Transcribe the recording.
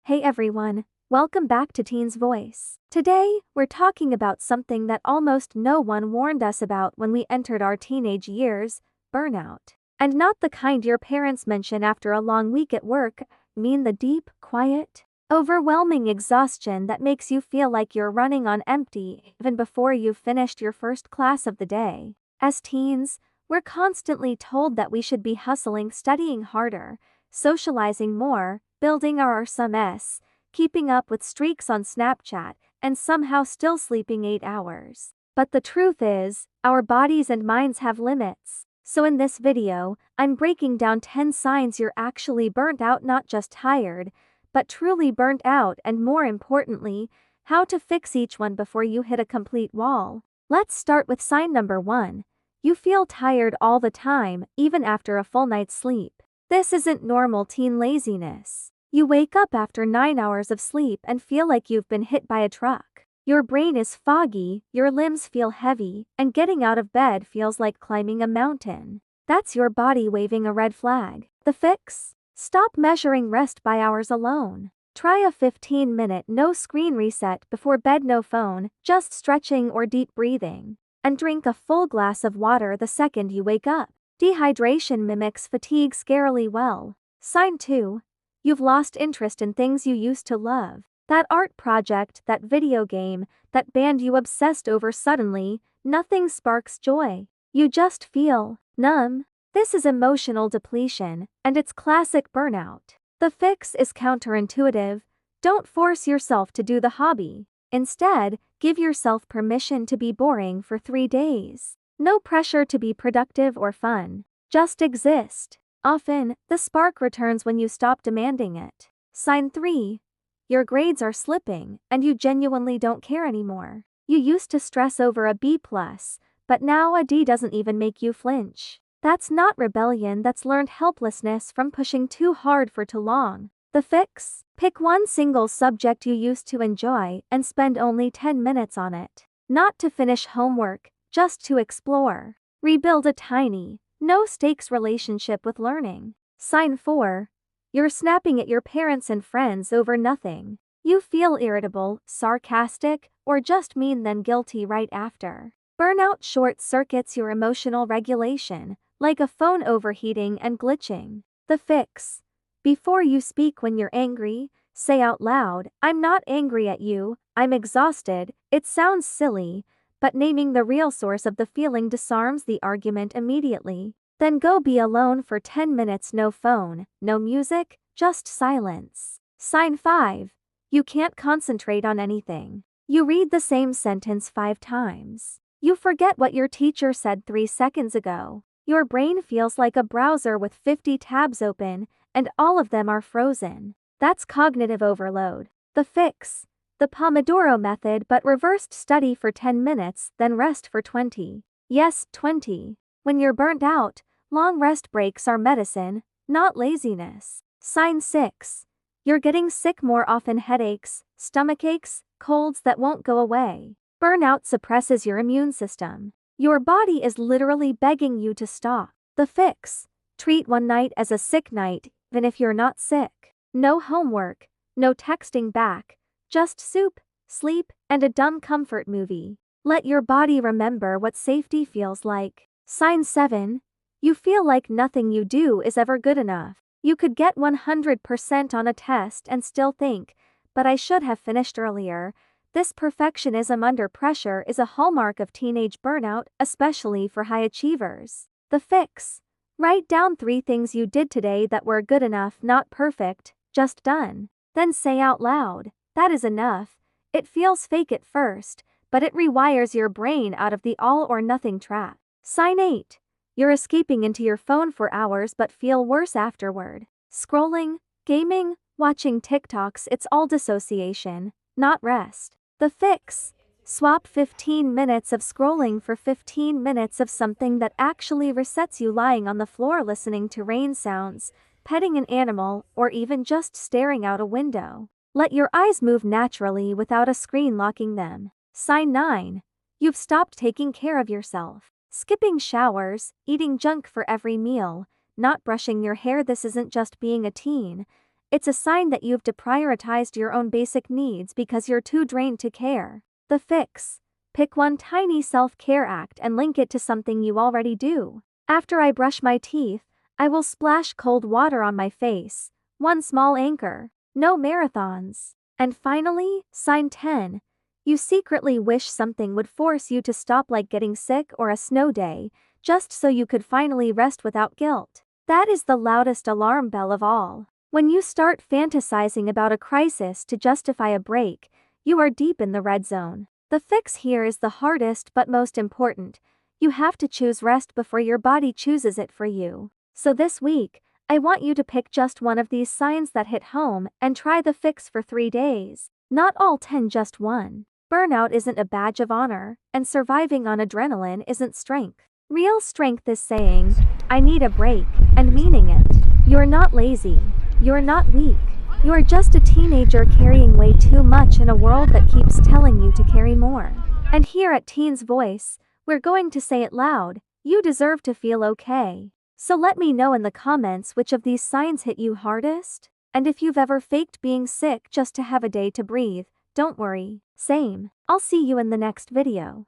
Hey everyone, welcome back to Teen's Voice. Today, we're talking about something that almost no one warned us about when we entered our teenage years: burnout. And not the kind your parents mention after a long week at work, mean the deep, quiet, overwhelming exhaustion that makes you feel like you're running on empty even before you've finished your first class of the day. As teens, we're constantly told that we should be hustling, studying harder, socializing more, building our RSMs, keeping up with streaks on Snapchat, and somehow still sleeping 8 hours. But the truth is, our bodies and minds have limits. So in this video, I'm breaking down 10 signs you're actually burnt out, not just tired, but truly burnt out, and more importantly, how to fix each one before you hit a complete wall. Let's start with sign number 1. You feel tired all the time, even after a full night's sleep. This isn't normal teen laziness. You wake up after 9 hours of sleep and feel like you've been hit by a truck. Your brain is foggy, your limbs feel heavy, and getting out of bed feels like climbing a mountain. That's your body waving a red flag. The fix? Stop measuring rest by hours alone. Try a 15-minute no-screen reset before bed: no phone, just stretching or deep breathing. And drink a full glass of water the second you wake up. Dehydration mimics fatigue scarily well. Sign 2. You've lost interest in things you used to love. That art project, that video game, that band you obsessed over, suddenly, nothing sparks joy. You just feel numb. This is emotional depletion, and it's classic burnout. The fix is counterintuitive. Don't force yourself to do the hobby. Instead, give yourself permission to be boring for 3 days. No pressure to be productive or fun. Just exist. Often, the spark returns when you stop demanding it. Sign 3. Your grades are slipping, and you genuinely don't care anymore. You used to stress over a B+, but now a D doesn't even make you flinch. That's not rebellion, that's learned helplessness from pushing too hard for too long. The fix? Pick one single subject you used to enjoy and spend only 10 minutes on it. Not to finish homework, just to explore. Rebuild a tiny, no-stakes relationship with learning. Sign 4. You're snapping at your parents and friends over nothing. You feel irritable, sarcastic, or just mean, then guilty right after. Burnout short-circuits your emotional regulation, like a phone overheating and glitching. The fix? Before you speak when you're angry, say out loud, "I'm not angry at you, I'm exhausted." It sounds silly, but naming the real source of the feeling disarms the argument immediately. Then go be alone for 10 minutes, no phone, no music, just silence. Sign 5. You can't concentrate on anything. You read the same sentence 5 times. You forget what your teacher said 3 seconds ago. Your brain feels like a browser with 50 tabs open, and all of them are frozen. That's cognitive overload. The fix? The Pomodoro method, but reversed: study for 10 minutes, then rest for 20. Yes, 20. When you're burnt out, long rest breaks are medicine, not laziness. Sign 6. You're getting sick more often: headaches, stomachaches, colds that won't go away. Burnout suppresses your immune system. Your body is literally begging you to stop. The fix? Treat one night as a sick night, even if you're not sick. No homework, no texting back. Just soup, sleep, and a dumb comfort movie. Let your body remember what safety feels like. Sign 7. You feel like nothing you do is ever good enough. You could get 100% on a test and still think, "But I should have finished earlier." This perfectionism under pressure is a hallmark of teenage burnout, especially for high achievers. The fix? Write down 3 things you did today that were good enough, not perfect, just done. Then say out loud, "That is enough." It feels fake at first, but it rewires your brain out of the all-or-nothing trap. Sign 8. You're escaping into your phone for hours but feel worse afterward. Scrolling, gaming, watching TikToks, it's all dissociation, not rest. The fix? Swap 15 minutes of scrolling for 15 minutes of something that actually resets you: lying on the floor listening to rain sounds, petting an animal, or even just staring out a window. Let your eyes move naturally without a screen locking them. Sign 9. You've stopped taking care of yourself. Skipping showers, eating junk for every meal, not brushing your hair. This isn't just being a teen, it's a sign that you've deprioritized your own basic needs because you're too drained to care. The fix: pick one tiny self-care act and link it to something you already do. After I brush my teeth, I will splash cold water on my face. One small anchor. No marathons. And finally, sign 10. You secretly wish something would force you to stop, like getting sick or a snow day, just so you could finally rest without guilt. That is the loudest alarm bell of all. When you start fantasizing about a crisis to justify a break, you are deep in the red zone. The fix here is the hardest but most important. You have to choose rest before your body chooses it for you. So this week, I want you to pick just one of these signs that hit home and try the fix for 3 days. Not all 10, just one. Burnout isn't a badge of honor, and surviving on adrenaline isn't strength. Real strength is saying, I need a break, and meaning it. You're not lazy. You're not weak. You're just a teenager carrying way too much in a world that keeps telling you to carry more. And here at Teen's Voice, we're going to say it loud: you deserve to feel okay. So let me know in the comments which of these signs hit you hardest. And if you've ever faked being sick just to have a day to breathe, don't worry. Same. I'll see you in the next video.